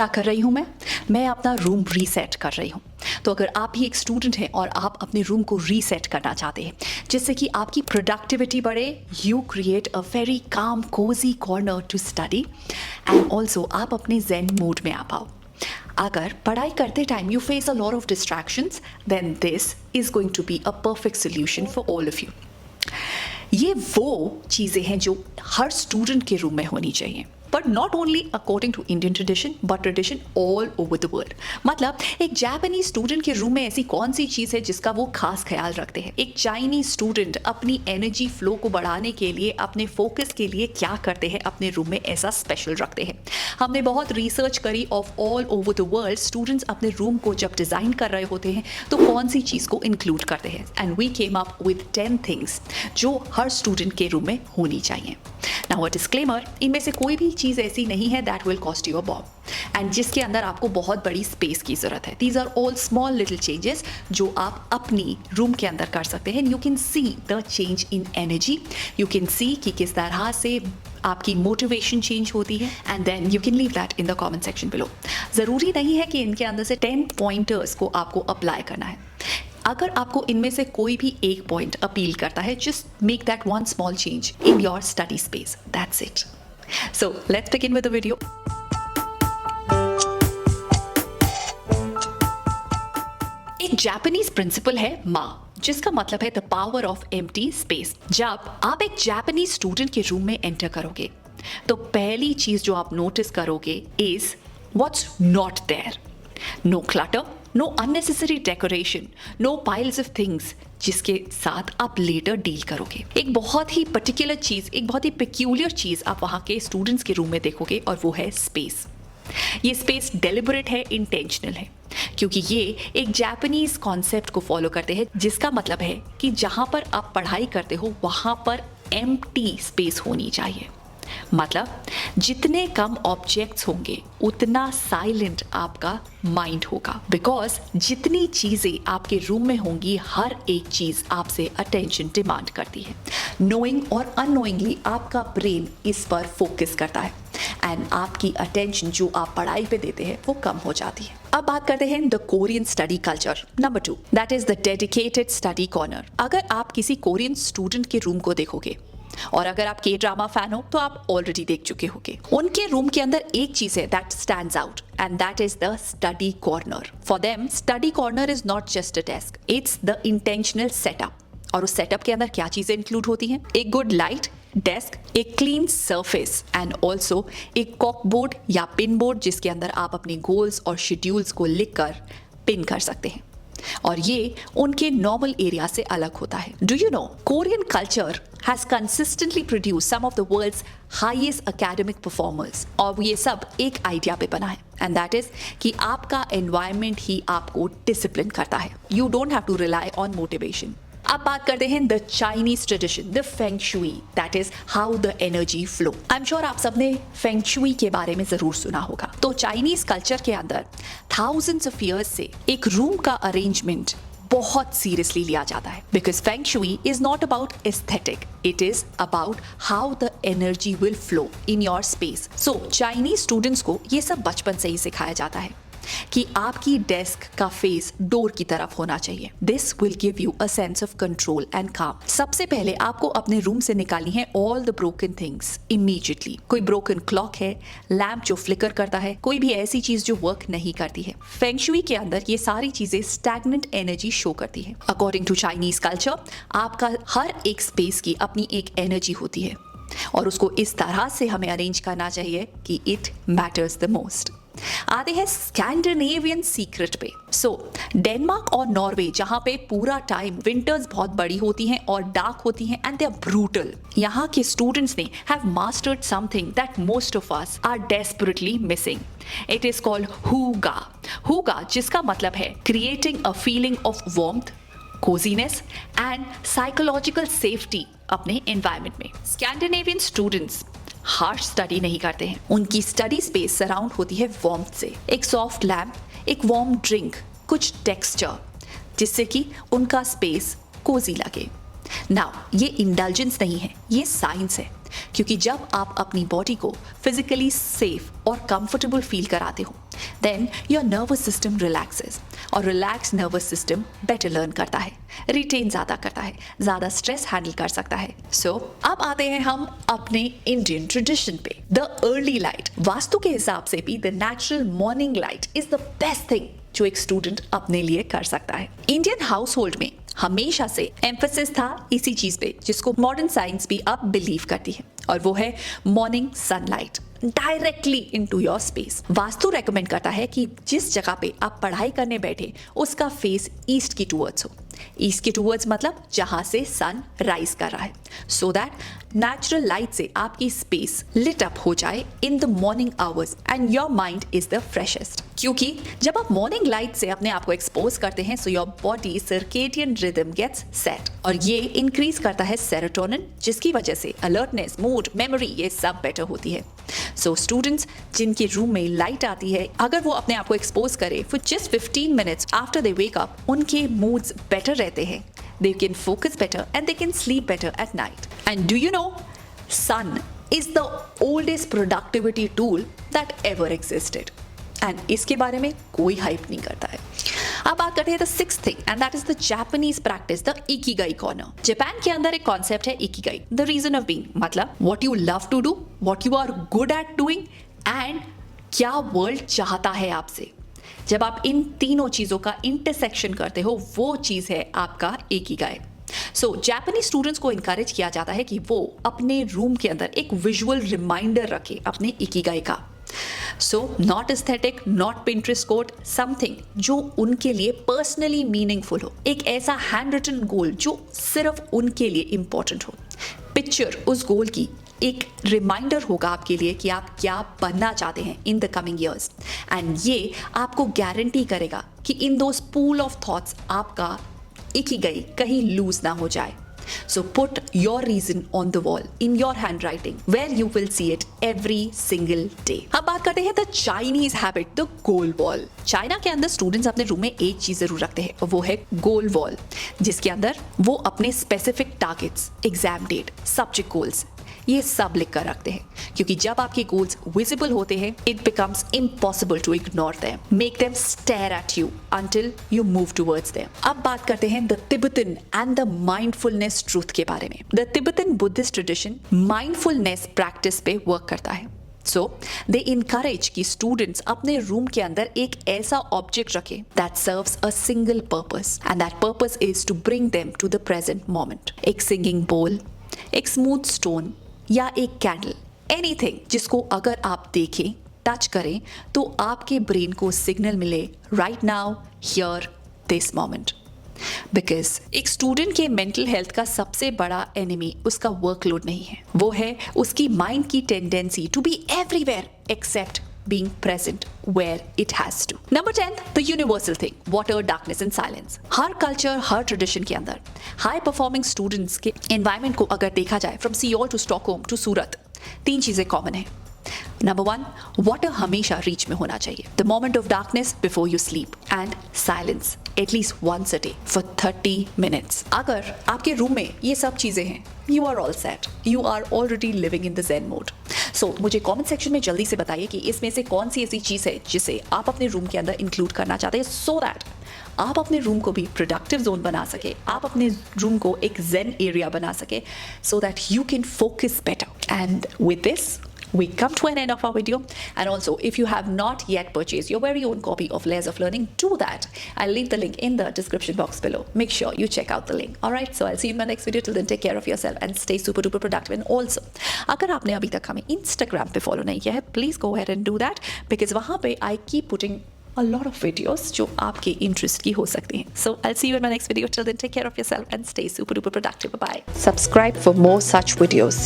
क्या कर रही हूँ मैं अपना रूम रीसेट कर रही हूँ। तो अगर आप भी एक स्टूडेंट हैं और आप अपने रूम को रीसेट करना चाहते हैं जिससे कि आपकी प्रोडक्टिविटी बढ़े, you create a very calm cozy corner to study and also आप अपने ज़ेन मूड में आ पाओ। अगर पढ़ाई करते time you face a lot of distractions, then this is going to be a perfect solution for all of you. ये वो चीज़ें हैं जो हर स्टूडेंट के रूम में होनी चाहिए, but not only according to Indian tradition but tradition all over the world. मतलब एक जापानीज स्टूडेंट के रूम में ऐसी कौन सी चीज़ है जिसका वो खास ख्याल रखते हैं? एक चाइनीज स्टूडेंट अपनी एनर्जी फ्लो को बढ़ाने के लिए, अपने फोकस के लिए क्या करते हैं अपने रूम में ऐसा स्पेशल रखते हैं? हमने बहुत रिसर्च करी of all over the world, students अपने रूम को जब डिज़ाइन कर रहे होते हैं तो कौन सी चीज़ को इंक्लूड करते हैं, and we came up with 10 things जो हर स्टूडेंट के रूम में होनी चाहिए। नाउ अ डिस्क्लेमर, इनमें से कोई भी चीज़ ऐसी नहीं है that will cost you a bomb and जिसके अंदर आपको बहुत बड़ी स्पेस की ज़रूरत है। These are all small little changes जो आप अपनी रूम के अंदर कर सकते हैं। You can see the change in energy, you can see कि किस तरह से आपकी मोटिवेशन चेंज होती है, and then you can leave that in the comment section below. ज़रूरी नहीं है कि इनके अंदर से 10 पॉइंटर्स को आपको अप्लाई करना है। अगर आपको इनमें से कोई भी एक पॉइंट अपील करता है, just make that one small change in your study space, that's it. So let's begin with the video. एक जापानीज प्रिंसिपल है मा, जिसका मतलब है the power of empty space. जब आप एक जापानीज स्टूडेंट के रूम में एंटर करोगे तो पहली चीज जो आप नोटिस करोगे is what's not there. No clutter, no unnecessary decoration, no piles of things जिसके साथ आप लेटर डील करोगे। एक बहुत ही पर्टिकुलर चीज, एक बहुत ही पेक्यूलियर चीज आप वहां के स्टूडेंट्स के रूम में देखोगे और वो है स्पेस। ये स्पेस डेलिबरेट है, इंटेंशनल है, क्योंकि ये एक जापानीज कॉन्सेप्ट को फॉलो करते हैं, जिसका मतलब है कि जहां पर आप पढ़ाई करते हो वहां पर एम्प्टी स्पेस होनी चाहिए। मतलब जितने कम ऑब्जेक्ट्स होंगे उतना साइलेंट आपका माइंड होगा, बिकॉज जितनी चीजें आपके रूम में होंगी हर एक चीज आपसे अटेंशन डिमांड करती है। नोइंग और अननोइंगली आपका ब्रेन इस पर फोकस करता है एंड आपकी अटेंशन जो आप पढ़ाई पे देते हैं वो कम हो जाती है। अब बात करते हैं the Korean study culture. Number 2, that is the dedicated study corner. अगर आप किसी कोरियन स्टूडेंट के रूम को देखोगे, और अगर आप के ड्रामा फैन हो तो आप ऑलरेडी देख चुके होंगे, उनके रूम के अंदर एक चीज है that stands out and that is the study corner. For them study corner is not just a desk, it's the intentional setup. और उस सेटअप के अंदर क्या चीजें इंक्लूड होती हैं? एक गुड लाइट, डेस्क, एक क्लीन सरफेस एंड ऑल्सो एक कॉक बोर्ड या पिन बोर्ड जिसके अंदर आप अपने गोल्स और शेड्यूल्स को लिखकर पिन कर सकते हैं। और ये उनके नॉर्मल एरिया से अलग होता है। Do you know Korean culture has consistently produced some of the world's highest academic performers, और ये सब एक आइडिया पे बना है, and that is कि आपका environment ही आपको डिसिप्लिन करता है। You don't have to rely on motivation. अब बात करते हैं the Chinese tradition, the feng shui, that is how the energy flow. I am sure आप सबने फेंग शुई के बारे में जरूर सुना होगा। तो चाइनीज कल्चर के अंदर थाउजेंड्स ऑफ ईयर्स से एक रूम का अरेंजमेंट बहुत सीरियसली लिया जाता है, because feng shui is not about aesthetic, it is about how the energy will flow in your space. So Chinese students को ये सब बचपन से ही सिखाया जाता है कि आपकी डेस्क का फेस डोर की तरफ होना चाहिए। This will give you a sense of control and काम। सबसे पहले आपको अपने रूम से निकालनी है all the broken things immediately. कोई ब्रोकन क्लॉक है, लैम्प जो फ्लिकर करता है, कोई भी ऐसी चीज जो वर्क नहीं करती है। फेंग शुई के अंदर ये सारी चीजें स्टैग्नेंट एनर्जी शो करती है। अकॉर्डिंग टू चाइनीज कल्चर आपका हर एक स्पेस की अपनी एक एनर्जी होती है और उसको इस तरह से हमें अरेंज करना चाहिए कि इट मैटर्स द मोस्ट। आते हैं स्कैंडिनेवियन सीक्रेट पे। सो डेनमार्क और नॉर्वे, जहां पे पूरा टाइम विंटर्स बहुत बड़ी होती हैं और डार्क होती हैं एंड दे आर ब्रूटल, यहाँ के स्टूडेंट्स ने have mastered something that most of us are desperately missing. It is called hygge. Hygge जिसका मतलब है creating a feeling of warmth, cosiness and psychological safety अपने एनवायरनमेंट में। स्कैंडिनेवियन स्टूडेंट्स हार्श स्टडी नहीं करते हैं, उनकी स्टडी स्पेस सराउंड होती है वार्मथ से। एक सॉफ्ट लैम्प, एक वार्म ड्रिंक, कुछ टेक्सचर, जिससे कि उनका स्पेस कोजी लगे। नाउ ये इंडल्जेंस नहीं है, ये साइंस है, क्योंकि जब आप अपनी बॉडी को फिजिकली सेफ और कंफर्टेबल फील कराते हो then your nervous system relaxes, और relax nervous system better learn करता है, रिटेन ज़्यादा करता है, ज़्यादा स्ट्रेस हैंडल कर सकता है। सो अब आते हैं हम अपने इंडियन ट्रेडिशन पे, द अर्ली लाइट। वास्तु के हिसाब से भी the natural morning light is the best thing जो एक स्टूडेंट अपने लिए कर सकता है। इंडियन हाउस होल्ड में हमेशा से एम्फेसिस था इसी चीज पे जिसको मॉडर्न साइंस भी अब बिलीव करती है, और वो है morning sunlight directly into your space. Vastu recommend करता है कि जिस जगह पे आप पढ़ाई करने बैठे उसका फेस ईस्ट की टूवर्ड्स हो। ईस्ट की टूवर्ड्स मतलब जहां से सन राइज कर रहा है, सो दैट नेचुरल लाइट से आपकी स्पेस लिट अप हो जाए in the morning hours and your mind is the freshest. क्योंकि जब आप मॉर्निंग लाइट से अपने आप को एक्सपोज करते हैं, so your body circadian rhythm gets set, और ये इंक्रीज करता है सेरोटोनिन, जिसकी वजह से अलर्टनेस, मूड, मेमोरी ये सब बेटर होती है। सो स्टूडेंट्स जिनके रूम में लाइट आती है, अगर वो अपने आप को एक्सपोज करे for just 15 minutes after they wake up, उनके मूड्स बेटर रहते हैं, they can focus better and they can sleep better at night. And do you know, sun is the oldest productivity tool that ever existed. And इसके बारे में कोई hype नहीं करता है। अब बात करते हैं the sixth thing, and that is the Japanese practice, the Ikigai corner. Japan के अंदर एक कॉन्सेप्ट है Ikigai, the reason of being, मतलब what you love to do, what you are good at doing, and क्या world चाहता है आपसे। जब आप इन तीनों चीजों का इंटरसेक्शन करते हो, वो चीज है आपका इकिगाई। सो जापानीज स्टूडेंट्स को इनकरेज किया जाता है कि वो अपने रूम के अंदर एक विजुअल रिमाइंडर रखे अपने इकिगाई का। So not aesthetic, not Pinterest code, something जो उनके लिए पर्सनली मीनिंगफुल हो, एक ऐसा हैंड रिटन गोल जो सिर्फ उनके लिए इंपॉर्टेंट हो। पिक्चर उस गोल की एक रिमाइंडर होगा आपके लिए कि आप क्या बनना चाहते हैं in the coming years, and ये आपको गारंटी करेगा कि इन दोस पूल ऑफ थॉट्स आपका इकिगाई कहीं लूज ना हो जाए। So put your reason on the wall in your handwriting where you will see it every single day. अब बात करते हैं the Chinese habit, the goal wall. China के अंदर स्टूडेंट्स अपने रूम में एक चीज जरूर रखते हैं, और वो है गोल वॉल, जिसके अंदर वो अपने specific targets, exam date, subject goals ये सब लिख कर रखते हैं, क्योंकि जब आपके गोल्स विजिबल होते हैं it becomes impossible to ignore them, make them stare at you until you move towards them. अब बात करते हैं the Tibetan and the mindfulness truth के बारे में। The Tibetan Buddhist tradition mindfulness practice पे वर्क करता है। सो दे इनकरेज कि स्टूडेंट्स अपने रूम के अंदर एक ऐसा ऑब्जेक्ट रखें that serves a single purpose, and that purpose is to bring them to the present moment. एक सिंगिंग बोल, एक स्मूथ स्टोन या एक कैंडल, एनीथिंग जिसको अगर आप देखें, टच करें, तो आपके ब्रेन को सिग्नल मिले right now, here, this moment. Because एक स्टूडेंट के मेंटल हेल्थ का सबसे बड़ा एनिमी उसका वर्कलोड नहीं है, वो है उसकी माइंड की tendency to be everywhere except being present where it has to. Number 10, the universal thing, water, darkness and silence. हर कल्चर, हर ट्रेडिशन के अंदर हाई परफॉर्मिंग स्टूडेंट्स के एनवायरमेंट को अगर देखा जाए, from Seoul to Stockholm to Surat, 3 चीजें कॉमन है। नंबर 1, वाटर हमेशा रीच में होना चाहिए, the moment of darkness before you sleep, and silence at least once a day for 30 minutes. अगर आपके रूम में ये सब चीजें हैं, you are all set, you are already living in the Zen mode. So मुझे कमेंट सेक्शन में जल्दी से बताइए कि इसमें से कौन सी ऐसी चीज है जिसे आप अपने रूम के अंदर इंक्लूड करना चाहते हैं, सो दैट आप अपने रूम को भी प्रोडक्टिव जोन बना सके, आप अपने रूम को एक ज़ेन एरिया बना सके, so that you can focus better. And with this we come to an end of our video, and also if you have not yet purchased your very own copy of Layers of Learning, do that. I'll leave the link in the description box below. Make sure you check out the link. Alright, so I'll see you in my next video. Till then, take care of yourself and stay super duper productive. And also, अगर आपने अभी तक हमें Instagram पे follow नहीं किया है, please go ahead and do that, because वहाँ पे I keep putting a lot of videos जो आपके interest की हो सकती हैं. So I'll see you in my next video. Till then, take care of yourself and stay super duper productive. Bye bye. Subscribe for more such videos.